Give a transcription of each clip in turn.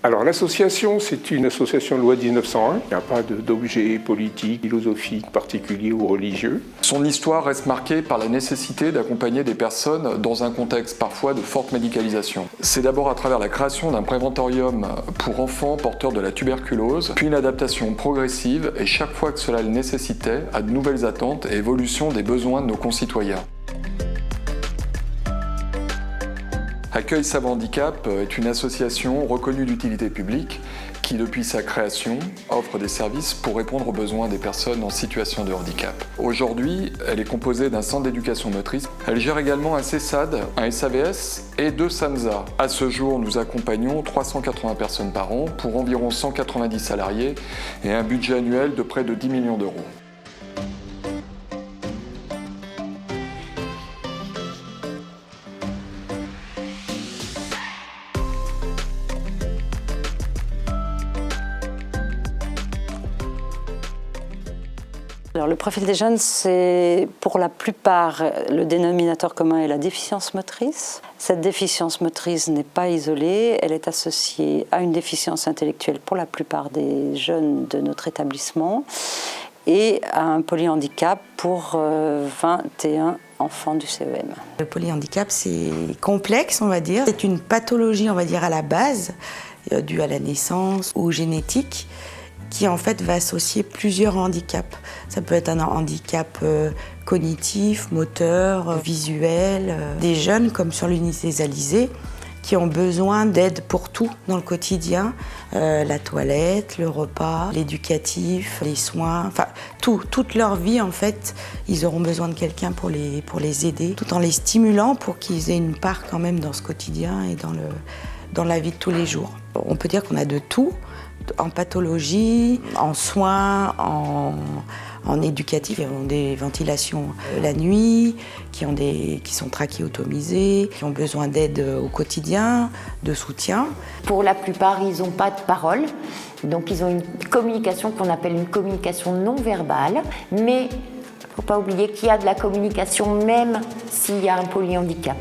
Alors l'association, c'est une association loi 1901. Il n'y a pas d'objet politique, philosophique, particulier ou religieux. Son histoire reste marquée par la nécessité d'accompagner des personnes dans un contexte parfois de forte médicalisation. C'est d'abord à travers la création d'un préventorium pour enfants porteurs de la tuberculose, puis une adaptation progressive et chaque fois que cela le nécessitait, à de nouvelles attentes et évolution des besoins de nos concitoyens. Accueil Savent Handicap est une association reconnue d'utilité publique qui, depuis sa création, offre des services pour répondre aux besoins des personnes en situation de handicap. Aujourd'hui, elle est composée d'un centre d'éducation motrice. Elle gère également un CESAD, un SAVS et 2 SAMSA. À ce jour, nous accompagnons 380 personnes par an pour environ 190 salariés et un budget annuel de près de 10 millions d'euros. Alors, le profil des jeunes, c'est pour la plupart, le dénominateur commun est la déficience motrice. Cette déficience motrice n'est pas isolée, elle est associée à une déficience intellectuelle pour la plupart des jeunes de notre établissement et à un polyhandicap pour 21 enfants du CEM. Le polyhandicap, c'est complexe, on va dire. C'est une pathologie, on va dire, à la base, due à la naissance ou génétique, qui en fait va associer plusieurs handicaps. Ça peut être un handicap cognitif, moteur, visuel. Des jeunes comme sur l'unité des Alizés qui ont besoin d'aide pour tout dans le quotidien. La toilette, le repas, l'éducatif, les soins, enfin toute leur vie en fait, ils auront besoin de quelqu'un pour les aider, tout en les stimulant pour qu'ils aient une part quand même dans ce quotidien et dans la vie de tous les jours. On peut dire qu'on a de tout, en pathologie, en soins, en éducatif. Ils ont des ventilations la nuit, qui sont trachéotomisés, qui ont besoin d'aide au quotidien, de soutien. Pour la plupart, ils n'ont pas de parole, donc ils ont une communication qu'on appelle une communication non verbale, mais il ne faut pas oublier qu'il y a de la communication même s'il y a un polyhandicap.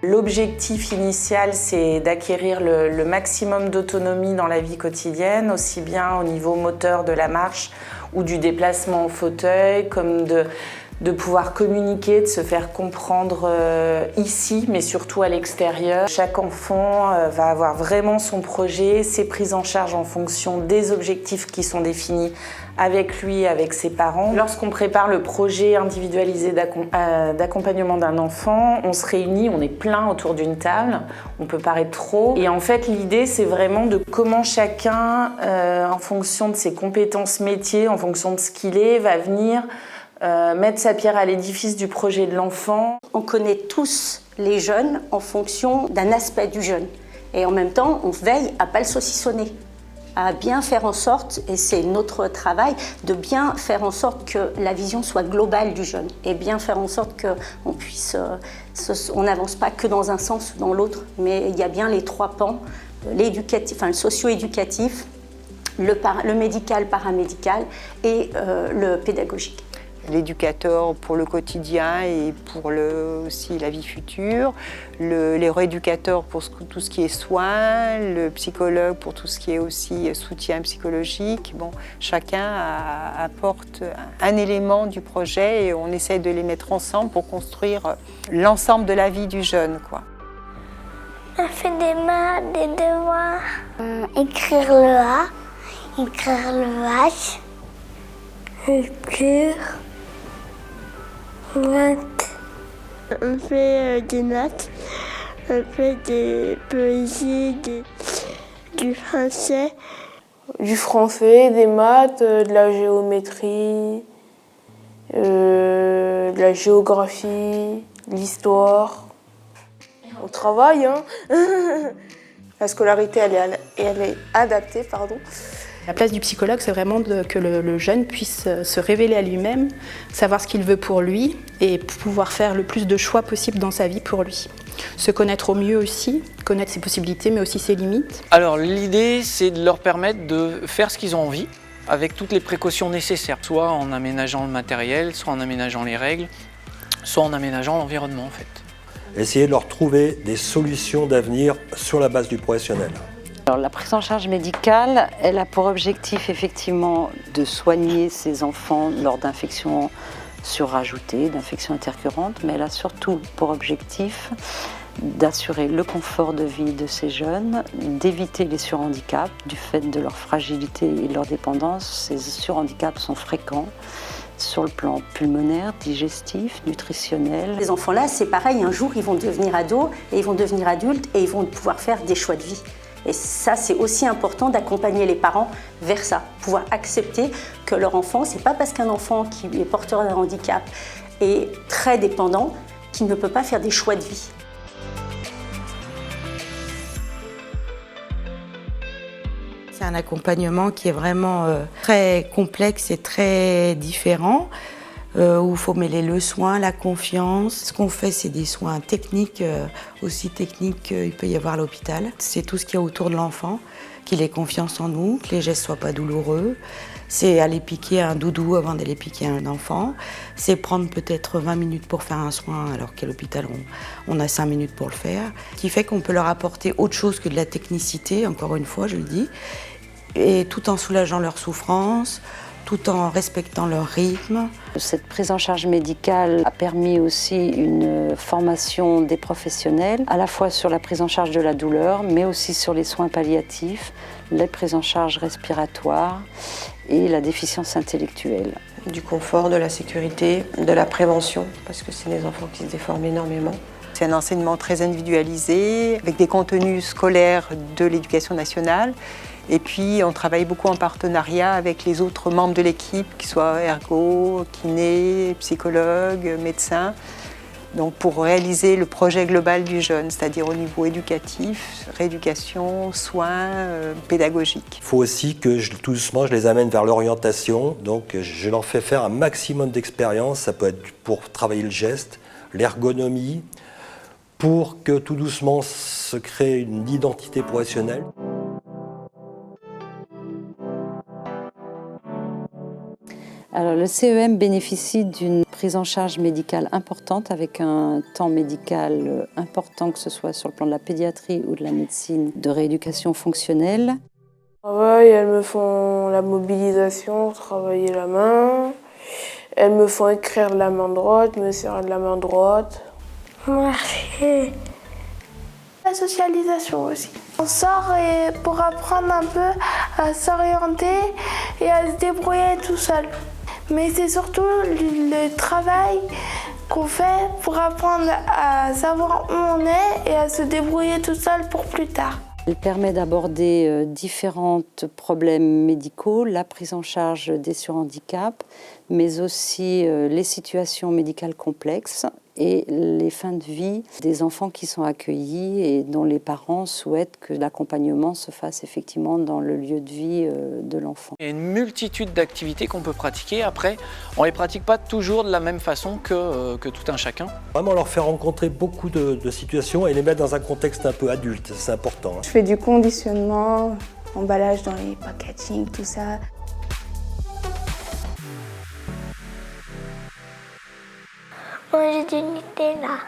L'objectif initial, c'est d'acquérir le maximum d'autonomie dans la vie quotidienne, aussi bien au niveau moteur de la marche ou du déplacement en fauteuil, comme de pouvoir communiquer, de se faire comprendre ici, mais surtout à l'extérieur. Chaque enfant va avoir vraiment son projet, ses prises en charge en fonction des objectifs qui sont définis avec lui, avec ses parents. Lorsqu'on prépare le projet individualisé d'accompagnement d'un enfant, on se réunit, on est plein autour d'une table, on peut paraître trop. Et en fait, l'idée, c'est vraiment de comment chacun, en fonction de ses compétences métiers, en fonction de ce qu'il est, va venir mettre sa pierre à l'édifice du projet de l'enfant. On connaît tous les jeunes en fonction d'un aspect du jeune. Et en même temps, on veille à ne pas le saucissonner, à bien faire en sorte, et c'est notre travail, de bien faire en sorte que la vision soit globale du jeune et bien faire en sorte qu'on puisse, on n'avance pas que dans un sens ou dans l'autre, mais il y a bien les 3 pans, l'éducatif, le socio-éducatif, le médical, paramédical et le pédagogique. L'éducateur pour le quotidien et pour aussi la vie future, les rééducateurs pour tout ce qui est soins, le psychologue pour tout ce qui est aussi soutien psychologique. Bon, chacun apporte un élément du projet et on essaie de les mettre ensemble pour construire l'ensemble de la vie du jeune, quoi. On fait des maths, des devoirs, écrire le A, écrire le H, écrire. Maths. On fait des maths, on fait des poésies, du français. Du français, des maths, de la géométrie, de la géographie, de l'histoire. On travaille, hein. La scolarité, elle est adaptée, pardon. La place du psychologue, c'est vraiment que le jeune puisse se révéler à lui-même, savoir ce qu'il veut pour lui et pouvoir faire le plus de choix possible dans sa vie pour lui. Se connaître au mieux aussi, connaître ses possibilités mais aussi ses limites. Alors l'idée, c'est de leur permettre de faire ce qu'ils ont envie avec toutes les précautions nécessaires, soit en aménageant le matériel, soit en aménageant les règles, soit en aménageant l'environnement en fait. Essayer de leur trouver des solutions d'avenir sur la base du professionnel. Alors, la prise en charge médicale, elle a pour objectif effectivement de soigner ces enfants lors d'infections surajoutées, d'infections intercurrentes, mais elle a surtout pour objectif d'assurer le confort de vie de ces jeunes, d'éviter les surhandicaps du fait de leur fragilité et de leur dépendance. Ces surhandicaps sont fréquents sur le plan pulmonaire, digestif, nutritionnel. Les enfants-là, c'est pareil, un jour ils vont devenir ados et ils vont devenir adultes et ils vont pouvoir faire des choix de vie. Et ça, c'est aussi important d'accompagner les parents vers ça, pouvoir accepter que leur enfant, c'est pas parce qu'un enfant qui est porteur d'un handicap est très dépendant qu'il ne peut pas faire des choix de vie. C'est un accompagnement qui est vraiment très complexe et très différent, où il faut mêler le soin, la confiance. Ce qu'on fait, c'est des soins techniques, aussi techniques qu'il peut y avoir à l'hôpital. C'est tout ce qu'il y a autour de l'enfant, qu'il ait confiance en nous, que les gestes ne soient pas douloureux. C'est aller piquer un doudou avant d'aller piquer un enfant. C'est prendre peut-être 20 minutes pour faire un soin, alors qu'à l'hôpital, on a 5 minutes pour le faire. Ce qui fait qu'on peut leur apporter autre chose que de la technicité, encore une fois, je le dis, et tout en soulageant leur souffrance, tout en respectant leur rythme. Cette prise en charge médicale a permis aussi une formation des professionnels, à la fois sur la prise en charge de la douleur, mais aussi sur les soins palliatifs, les prises en charge respiratoires et la déficience intellectuelle. Du confort, de la sécurité, de la prévention, parce que c'est des enfants qui se déforment énormément. C'est un enseignement très individualisé, avec des contenus scolaires de l'éducation nationale. Et puis, on travaille beaucoup en partenariat avec les autres membres de l'équipe, qu'ils soient ergo, kinés, psychologues, médecins, donc pour réaliser le projet global du jeune, c'est-à-dire au niveau éducatif, rééducation, soins, pédagogique. Il faut aussi que tout doucement, je les amène vers l'orientation, donc je leur fais faire un maximum d'expériences, ça peut être pour travailler le geste, l'ergonomie, pour que tout doucement se crée une identité professionnelle. Alors, le CEM bénéficie d'une prise en charge médicale importante avec un temps médical important, que ce soit sur le plan de la pédiatrie ou de la médecine de rééducation fonctionnelle. Elles me font la mobilisation, travailler la main. Elles me font écrire de la main droite, me serrer de la main droite. Marcher. La socialisation aussi. On sort pour apprendre un peu à s'orienter et à se débrouiller tout seul. Mais c'est surtout le travail qu'on fait pour apprendre à savoir où on est et à se débrouiller tout seul pour plus tard. Elle permet d'aborder différents problèmes médicaux, la prise en charge des surhandicaps, mais aussi les situations médicales complexes et les fins de vie des enfants qui sont accueillis et dont les parents souhaitent que l'accompagnement se fasse effectivement dans le lieu de vie de l'enfant. Il y a une multitude d'activités qu'on peut pratiquer. Après, on ne les pratique pas toujours de la même façon que tout un chacun. Vraiment leur faire rencontrer beaucoup de situations et les mettre dans un contexte un peu adulte, c'est important. Je fais du conditionnement, emballage dans les packaging, tout ça. Manger du Nutella.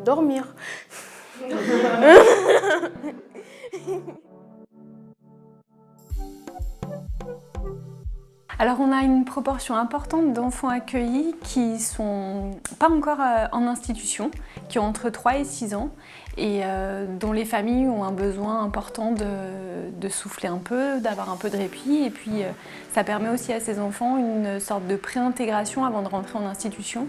Dormir. Alors on a une proportion importante d'enfants accueillis qui ne sont pas encore en institution, qui ont entre 3 et 6 ans et dont les familles ont un besoin important de souffler un peu, d'avoir un peu de répit. Et puis ça permet aussi à ces enfants une sorte de préintégration avant de rentrer en institution.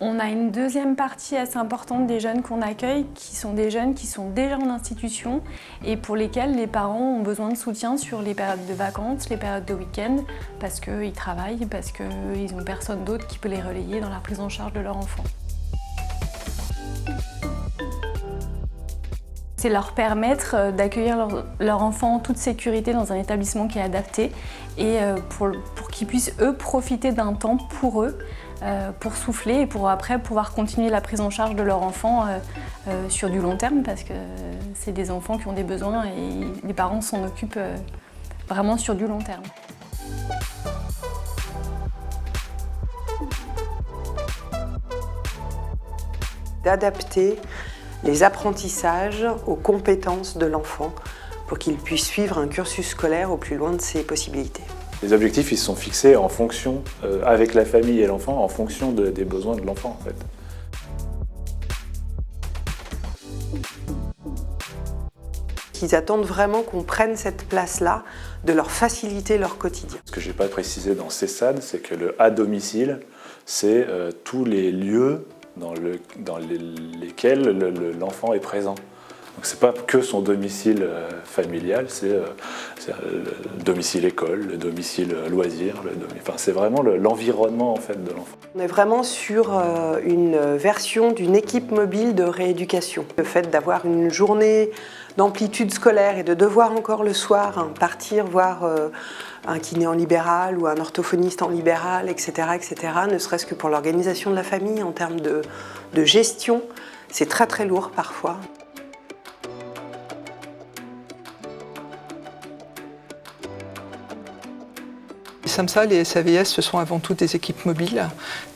On a une deuxième partie assez importante des jeunes qu'on accueille qui sont des jeunes qui sont déjà en institution et pour lesquels les parents ont besoin de soutien sur les périodes de vacances, les périodes de week-end, parce qu'ils travaillent, parce qu'ils n'ont personne d'autre qui peut les relayer dans la prise en charge de leur enfant. C'est leur permettre d'accueillir leur enfant en toute sécurité dans un établissement qui est adapté et pour qu'ils puissent eux profiter d'un temps pour eux, pour souffler et pour après pouvoir continuer la prise en charge de leur enfant sur du long terme parce que c'est des enfants qui ont des besoins et les parents s'en occupent vraiment sur du long terme. d'adapter les apprentissages aux compétences de l'enfant pour qu'il puisse suivre un cursus scolaire au plus loin de ses possibilités. Les objectifs, ils se sont fixés en fonction, avec la famille et l'enfant, en fonction des besoins de l'enfant, en fait. Ils attendent vraiment qu'on prenne cette place-là, de leur faciliter leur quotidien. Ce que je n'ai pas précisé dans CESAD, c'est que le à domicile, c'est tous les lieux dans lesquels l'enfant est présent. Donc c'est pas que son domicile familial, c'est le domicile école, le domicile loisir, enfin, c'est vraiment l'environnement en fait de l'enfant. On est vraiment sur une version d'une équipe mobile de rééducation. Le fait d'avoir une journée d'amplitude scolaire et de devoir encore le soir partir voir un kiné en libéral ou un orthophoniste en libéral, etc., ne serait-ce que pour l'organisation de la famille en termes de gestion, c'est très très lourd parfois. SAMSA, les SAVS, ce sont avant tout des équipes mobiles,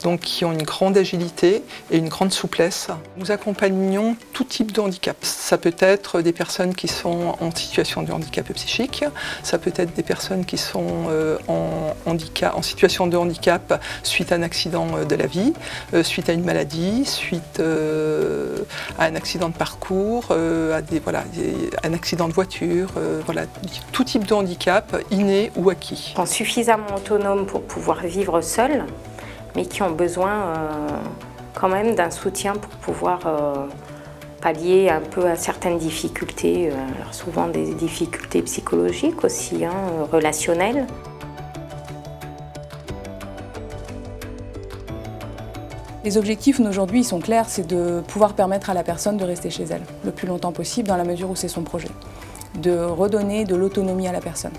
donc qui ont une grande agilité et une grande souplesse. Nous accompagnons tout type de handicap. Ça peut être des personnes qui sont en situation de handicap psychique, ça peut être des personnes qui sont en situation de handicap suite à un accident de la vie, suite à une maladie, suite à un accident de parcours, à un accident de voiture, tout type de handicap, inné ou acquis. Suffisamment autonomes pour pouvoir vivre seuls, mais qui ont besoin quand même d'un soutien pour pouvoir pallier un peu à certaines difficultés, alors souvent des difficultés psychologiques aussi, relationnelles. Les objectifs aujourd'hui ils sont clairs, c'est de pouvoir permettre à la personne de rester chez elle le plus longtemps possible dans la mesure où c'est son projet, de redonner de l'autonomie à la personne.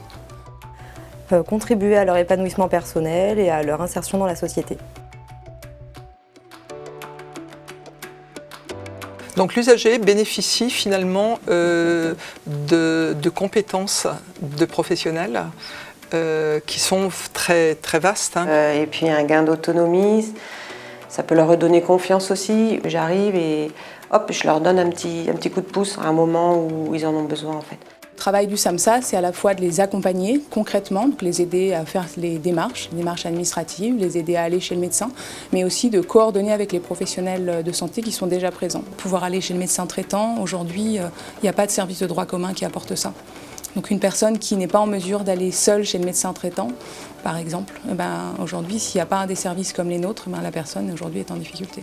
Contribuer à leur épanouissement personnel et à leur insertion dans la société. Donc l'usager bénéficie finalement de compétences de professionnels qui sont très, très vastes. Et puis un gain d'autonomie, ça peut leur redonner confiance aussi. J'arrive et hop, je leur donne un petit coup de pouce à un moment où ils en ont besoin en fait. Le travail du SAMSA, c'est à la fois de les accompagner concrètement, donc les aider à faire les démarches administratives, les aider à aller chez le médecin, mais aussi de coordonner avec les professionnels de santé qui sont déjà présents. Pouvoir aller chez le médecin traitant, aujourd'hui, il n'y a pas de service de droit commun qui apporte ça. Donc une personne qui n'est pas en mesure d'aller seule chez le médecin traitant, par exemple, aujourd'hui, s'il n'y a pas un des services comme les nôtres, la personne aujourd'hui est en difficulté.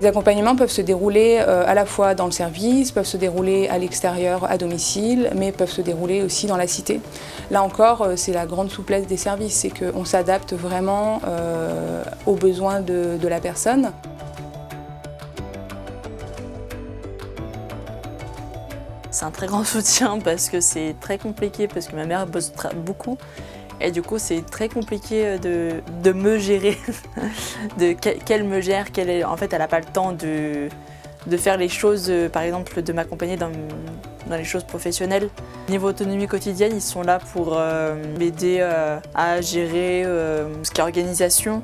Les accompagnements peuvent se dérouler à la fois dans le service, peuvent se dérouler à l'extérieur, à domicile, mais peuvent se dérouler aussi dans la cité. Là encore, c'est la grande souplesse des services, c'est qu'on s'adapte vraiment aux besoins de la personne. C'est un très grand soutien parce que c'est très compliqué, parce que ma mère bosse beaucoup. Et du coup, c'est très compliqué de me gérer, qu'elle me gère, en fait, elle n'a pas le temps de faire les choses, par exemple, de m'accompagner dans les choses professionnelles. Niveau autonomie quotidienne, ils sont là pour m'aider à gérer ce qui est organisation,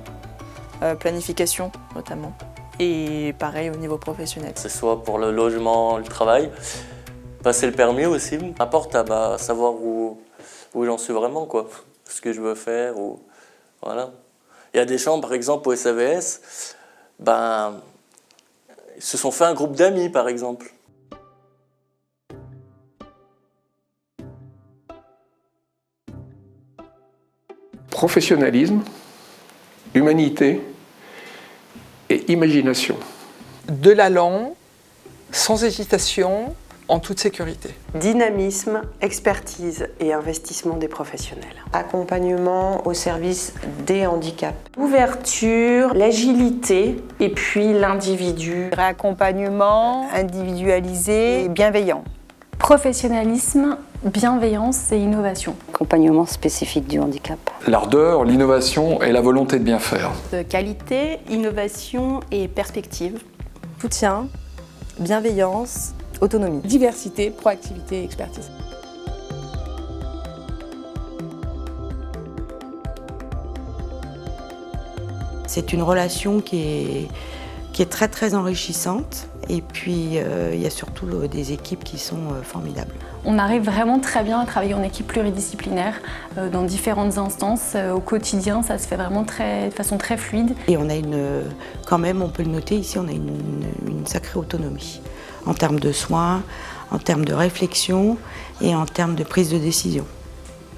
planification notamment, et pareil au niveau professionnel. Que ce soit pour le logement, le travail, passer le permis aussi, m'apporte à savoir où j'en suis vraiment, quoi. Ce que je veux faire, ou voilà. Il y a des gens, par exemple, au SAVS, ils se sont fait un groupe d'amis, par exemple. Professionnalisme, humanité et imagination. De l'allant, sans hésitation, en toute sécurité. Dynamisme, expertise et investissement des professionnels. Accompagnement au service des handicaps. Ouverture, l'agilité et puis l'individu. Accompagnement individualisé et bienveillant. Professionnalisme, bienveillance et innovation. Accompagnement spécifique du handicap. L'ardeur, l'innovation et la volonté de bien faire. Qualité, innovation et perspective. Soutien, bienveillance, autonomie. Diversité, proactivité et expertise. C'est une relation qui est très très enrichissante et puis il y a surtout des équipes qui sont formidables. On arrive vraiment très bien à travailler en équipe pluridisciplinaire dans différentes instances. Au quotidien, ça se fait vraiment de façon très fluide. Et on a quand même, on peut le noter ici, on a une sacrée autonomie en termes de soins, en termes de réflexion et en termes de prise de décision.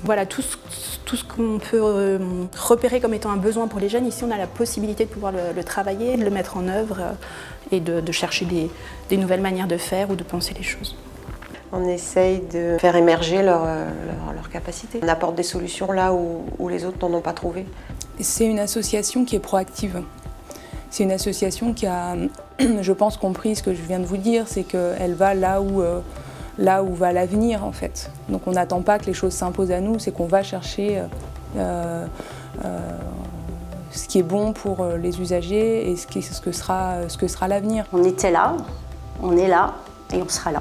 Voilà, tout ce qu'on peut repérer comme étant un besoin pour les jeunes, ici on a la possibilité de pouvoir le travailler, de le mettre en œuvre et de chercher des nouvelles manières de faire ou de penser les choses. On essaye de faire émerger leurs capacités. On apporte des solutions là où les autres n'en ont pas trouvé. C'est une association qui est proactive. C'est une association qui a, je pense, compris ce que je viens de vous dire, c'est qu'elle va là où va l'avenir en fait. Donc on n'attend pas que les choses s'imposent à nous, c'est qu'on va chercher ce qui est bon pour les usagers et ce que sera l'avenir. On était là, on est là et on sera là.